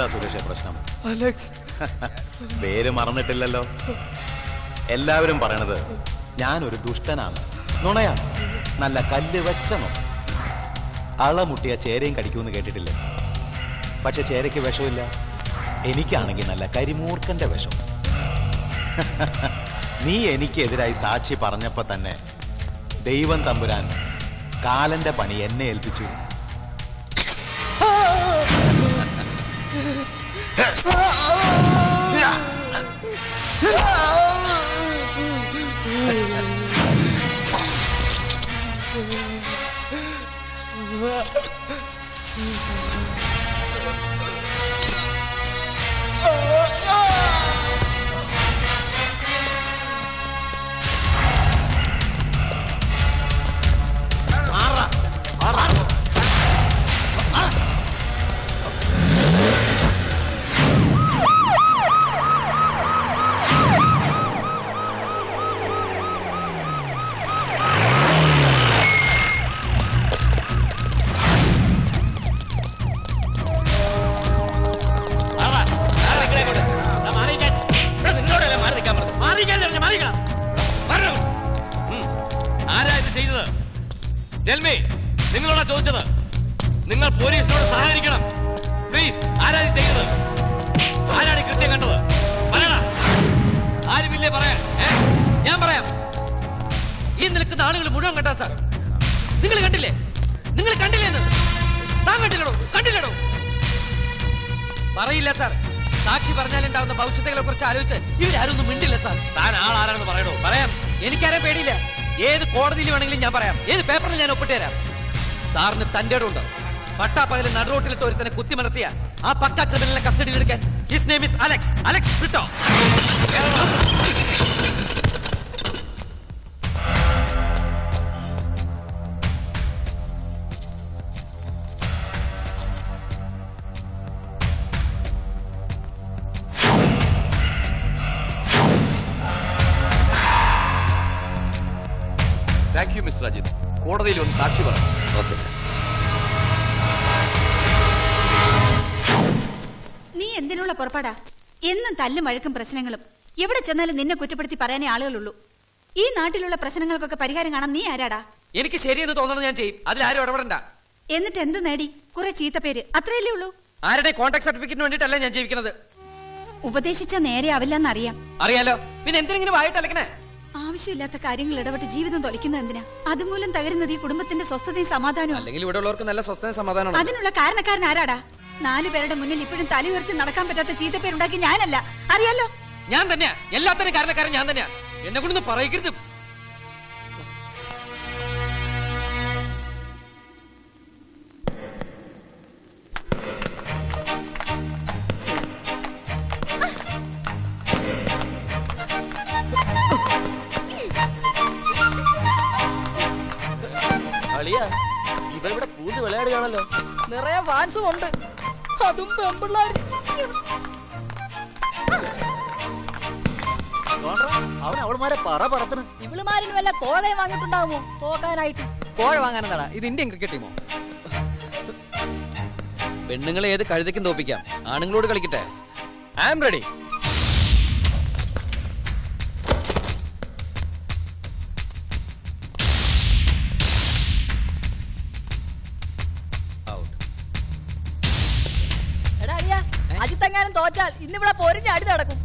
എന്താ സുരേഷ് പ്രശ്നം? അലക്സ്. പേര് മറന്നിട്ടില്ലല്ലോ. എല്ലാവരും പറയണത് ഞാനൊരു ദുഷ്ടനാണ്, നുണയാണ്, നല്ല കല്ല് വെച്ച നുണ. അളമുട്ടിയ ചേരയും കടിക്കുമെന്ന് കേട്ടിട്ടില്ലേ? പക്ഷെ ചേരയ്ക്ക് വിഷമില്ല, എനിക്കാണെങ്കിൽ നല്ല കരിമൂർക്കന്റെ വിഷം. നീ എനിക്കെതിരായി സാക്ഷി പറഞ്ഞപ്പോ തന്നെ ദൈവം തമ്പുരാൻ കാലന്റെ പണി എന്നെ ഏൽപ്പിച്ചു. നിങ്ങളോടാ ചോദിച്ചത്. നിങ്ങൾ പോലീസിനോട് സഹകരിക്കണം പ്ലീസ്. ആരാ ചെയ്തത്? ആരാണ് കൃത്യം കണ്ടത്? പറയടാ. ആരുമില്ലേ പറയാൻ? ഞാൻ പറയാം. ഈ നിൽക്കുന്ന ആളുകൾ മുഴുവൻ കണ്ടാ സാർ? നിങ്ങൾ കണ്ടില്ലേ? നിങ്ങൾ കണ്ടില്ലേന്ന്? താൻ കണ്ടില്ലടോ? കണ്ടില്ലടോ? പറയില്ല സാർ. സാക്ഷി പറഞ്ഞാലുണ്ടാവുന്ന ഭവിഷ്യത്തുകളെ കുറിച്ച് ആലോചിച്ച് ഇവരാരൊന്നും മിണ്ടില്ല സാർ. താൻ ആളാരാണെന്ന് പറയണോ? പറയാം. എനിക്കാരെയും പേടിയില്ല. ഏത് കോടതിയിൽ വേണമെങ്കിലും ഞാൻ പറയാം. ഏത് പേപ്പറിൽ ഞാൻ ഒപ്പിട്ട് തരാം. സാറിന് തന്റെ ഇടമുണ്ട്. പട്ടാപ്പകല് നടുറോട്ടിലിട്ട് ഒരുത്തനെ കുത്തിമലർത്തിയ ആ പക്ക ക്രിമിനലിനെ കസ്റ്റഡിയിൽ എടുക്കാൻ. His name is Alex. Alex Britto. Thank you mister Ajith. കോടതിയിൽ ഒന്ന് സാക്ഷി പറഞ്ഞു. Okay sir. നീ എന്തിനുള്ള പുറപ്പാടാ? എന്നും തല്ലും വഴക്കും പ്രശ്നങ്ങളും. എവിടെ ചെന്നാലും നിന്നെ കുറ്റപ്പെടുത്തി പറയാനേ ആളുകളുള്ളൂ. ഈ നാട്ടിലുള്ള പ്രശ്നങ്ങൾക്കൊക്കെ പരിഹാരം കാണാൻ നീ ആരാടാ? എനിക്ക് ശരിയെന്ന് തോന്നണം ഞാൻ ചെയ്യും. അതിലാരും ഇടപെടണ്ട. എന്നിട്ട് എന്ത് നേടി? കുറെ ചീത്തപ്പേര്, അത്രയല്ലേ ഉള്ളൂ. ആരുടെ കോൺടാക്ട് സർട്ടിഫിക്കറ്റിന് വേണ്ടിയിട്ടല്ല ഞാൻ ജീവിക്കുന്നത്. ഉപദേശിച്ച നേരെ ആവില്ലെന്നറിയാം. അറിയാലോ, പിന്നെ എന്തിനെങ്കിലും വായിട്ടലക്കണേ? ആവശ്യമില്ലാത്ത കാര്യങ്ങൾ ഇടപെട്ട് ജീവിതം തൊലയ്ക്കുന്നത് എന്തിനാ? അതുമൂലം തകരുന്നത് ഈ കുടുംബത്തിന്റെ സ്വസ്ഥതയും സമാധാനവും. അല്ലെങ്കിൽ ഇവിടെ ഉള്ളവർക്ക് നല്ല സ്വസ്ഥതയും സമാധാനം. അതിനുള്ള കാരണക്കാരൻ ആരാടാ? 4 പേരുടെ മുന്നിൽ ഇപ്പോഴും തല ഉയർത്തി നടക്കാൻ പറ്റാത്ത ചീത്തപ്പേരുണ്ടാക്കി ഞാനല്ല, അറിയാലോ? ഞാൻ തന്നെയാ. എല്ലാത്തിനും കാരണക്കാരൻ ഞാൻ തന്നെയാ. എന്നെ കൊണ്ടൊന്നും പറയരുത്. ഇവരിവിടെ പൂന്ത് വിളയാടുകയാണല്ലോ. നിറയെ ഫാൻസും ഉണ്ട്. അതും പെമ്പിള്ളാര്. അവൻ അവൾമാരെ പറത്തണ്. ഇവളുമാരിന് വല്ല കോഴയും വാങ്ങിയിട്ടുണ്ടാവുമോ തോക്കാനായിട്ട്? കോഴ വാങ്ങാനെന്താടാ? ഇത് ഇന്ത്യൻ ക്രിക്കറ്റ് ടീമോ? പെണ്ണുങ്ങളെ ഏത് കഴുതയ്ക്കും തോപ്പിക്കാം. ആണുങ്ങളോട് കളിക്കട്ടെ. I am ready. എടാ അടിയാ, അജിത്തെങ്ങാനും തോറ്റാൽ ഇന്നിവിടെ പൊരിഞ്ഞ് അടി നടക്കും.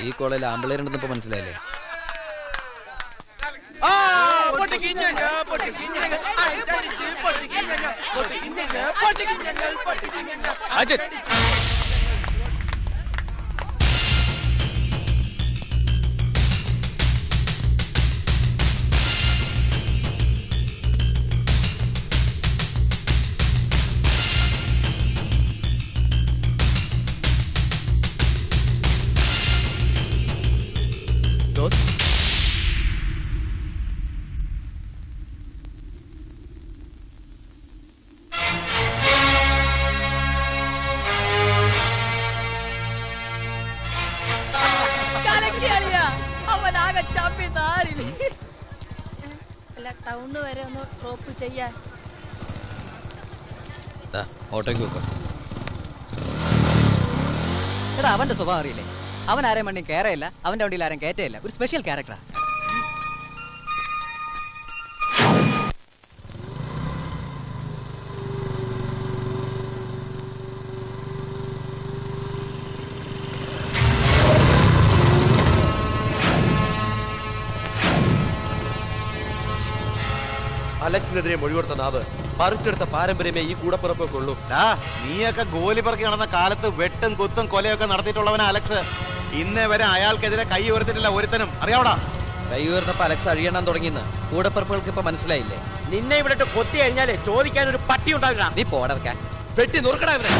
ഈ കോളേജിൽ ആമ്പിളേരുണ്ടെന്ന് ഇപ്പൊ മനസ്സിലായില്ലേ? അജിത്, അവനാകെ ചപ്പി നാരി. അല്ല, ടൗണ് വരെ ഒന്ന് ഡ്രോപ്പ് ചെയ്യാൻ. ഓട്ടോയ്ക്ക് വെക്കാം. എടാ, അവന്റെ സ്വഭാവം അറിയില്ലേ? അവൻ ആരെയും വണ്ടി കയറയില്ല, അവന്റെ വണ്ടിയിൽ ആരും കയറ്റയില്ല. ഒരു സ്പെഷ്യൽ ക്യാരക്ടറാ. അലക്സിനെതിരെ മൊഴികൊടുത്ത നാവ് പറിച്ചെടുത്ത പാരമ്പര്യമേ ഈ കൂടപ്പിറപ്പൊക്കെ ഉള്ളൂ. നീയൊക്കെ ഗോലി പറക്കി നടന്ന കാലത്ത് വെട്ടും കുത്തും കൊലയൊക്കെ നടത്തിയിട്ടുള്ളവനാ അലക്സ്. ഇന്നേ വരെ അയാൾക്കെതിരെ കൈ ഉയർത്തിട്ടില്ല ഒരുത്തനും. അറിയാവടാ? കൈ ഉയർന്നപ്പോ അലക്സ് അഴിയണം തുടങ്ങിയെന്ന് കൂടപ്പിറപ്പുകൾക്ക് ഇപ്പൊ മനസ്സിലായില്ലേ? നിന്നെ ഇവിടെ കൊത്തി കഴിഞ്ഞാലേ ചോദിക്കാൻ ഒരു പട്ടി ഉണ്ടാവില്ല. നീ പോടർക്കാൻ പെട്ടി നുറുക്കടാ ഇവരെ.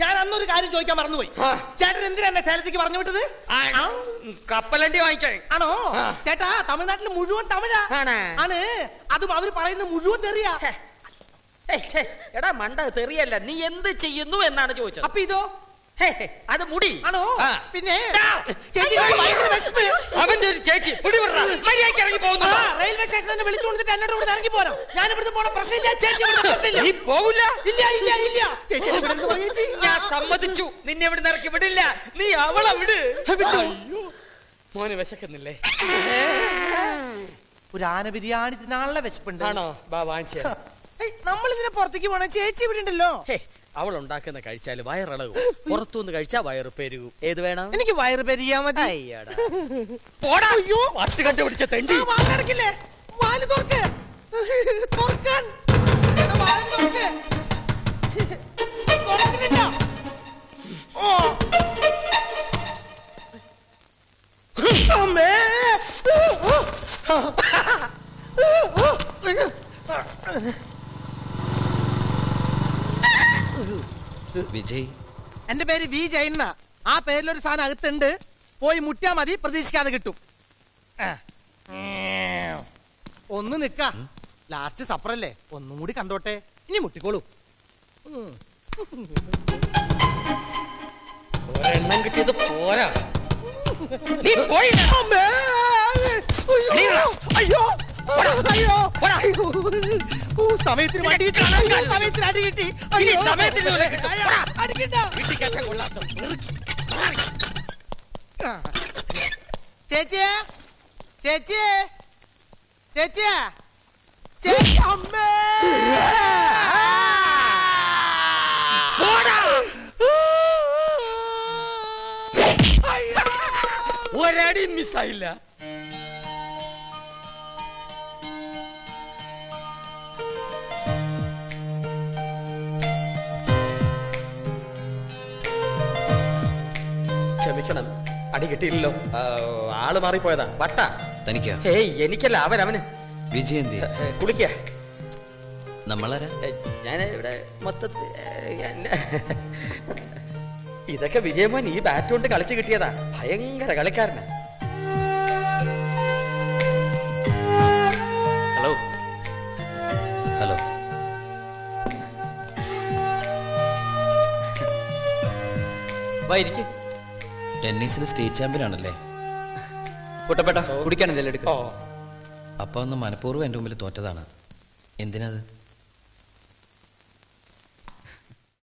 ഞാൻ അന്നൊരു കാര്യം ചോദിക്കാൻ മറന്നുപോയി. ചേട്ടൻ എന്തിനാ എന്നെ സേലത്തേക്ക് പറഞ്ഞു വിട്ടത്? കപ്പലണ്ടി വാങ്ങിക്കാൻ. ആണോ ചേട്ടാ? തമിഴ്നാട്ടിൽ മുഴുവൻ തമിഴാ ആണ്. അതും അവര് പറയുന്നത് മുഴുവൻ തെറിയാ. എടാ മണ്ട, തെറിയല്ല, നീ എന്ത് ചെയ്യുന്നു എന്നാണ് ചോദിച്ചത്. അപ്പൊ ഇതോ? അത് മുടി ആണോ? പിന്നെ അവന്റെ ഒരു ചേച്ചി ഇറങ്ങി പോകുന്നു. റെയിൽവേ സ്റ്റേഷനിൽ വിളിച്ചു കൊടുത്തിട്ട് എന്നോട് ഇവിടെ ഇറങ്ങി പോരാ. ഞാൻ ഇവിടുന്ന് പോണ പ്രശ്നമില്ല. ചേച്ചി നീ പോവില്ല? ഇല്ല ഇല്ല ഇല്ല. ചേച്ചി ഞാൻ സമ്മതിച്ചു, നിന്നെ ഇവിടെ ഇറക്കി വിടില്ല. നീ അവളെ വിട്. മോന് വിശക്കുന്നില്ലേ? ഒരു ആന ബിരിയാണി തിന്നാനുള്ള വിശപ്പുണ്ട്. ആണോ? ബാ വാങ്ങിച്ച. നമ്മൾ ഇതിനെ പുറത്തേക്ക് പോണേ. ചേച്ചി ഇവിടെ ഉണ്ടല്ലോ. അവൾ ഉണ്ടാക്കുന്ന കഴിച്ചാൽ വയറിളകും, പുറത്തുനിന്ന് കഴിച്ചാൽ വയറ് പെരുകും. ഏത് വേണം? എനിക്ക് വയറ് പെരിയാ മതി. അയ്യോ, പട്ട് കണ്ടുപിടിച്ച തെണ്ടി. വാലടക്കില്ലേ? വാല് തുറക്ക്. തുറക്കാൻ വാല് തുറക്ക്. തുറക്കില്ല. ഓ അമ്മേ. വിജയ്, എന്റെ പേര് വി ജയണ്ണ. ആ പേരിലൊരു സാധനം അകത്തുണ്ട്. പോയി മുട്ടിയാ മതി, പ്രതീക്ഷിക്കാതെ കിട്ടും. ഒന്ന് നിക്ക, ലാസ്റ്റ് സപ്പറല്ലേ, ഒന്നും കൂടി കണ്ടോട്ടെ. ഇനി മുട്ടിക്കോളൂ. ഒരെണ്ണം കിട്ടിയത് പോരാ. അയ്യോ അയ്യോ, സമയത്തിന് വണ്ടി കിട്ടി. സമയത്തിന് അടി കിട്ടി. ചേച്ചിയെ ചേച്ചിയെ ചേച്ചിയെ ചേച്ചി. അമ്മേ, ഒരടി മിസ്സായില്ല. ക്ഷമിക്കണം, അടി കിട്ടിയില്ലല്ലോ. ആള് മാറിപ്പോയതാ. വട്ട തനിക്കാ? ഏയ് എനിക്കല്ല, അവന്. വിജയ് എന്തി? കുളിക്ക. നമ്മളാരാ? ഞാൻ ഇവിടെ മൊത്തത്തിൽ ഇതൊക്കെ വിജയമോൻ ഈ ബാറ്റ് കൊണ്ട് കളിച്ചു കിട്ടിയതാ. ഭയങ്കര കളിക്കാരനാ. Hello hello. വായിരിക്കും. ടെന്നീസിൽ സ്റ്റേറ്റ് ചാമ്പ്യൻ ആണല്ലേ? കുട്ടപ്പേട്ട കുടിക്കാൻ എന്തെങ്കിലും എടുക്കാം. അപ്പൊ ഒന്ന് മനഃപൂർവ്വം എന്റെ മുമ്പിൽ തോറ്റതാണ്. എന്തിനത്?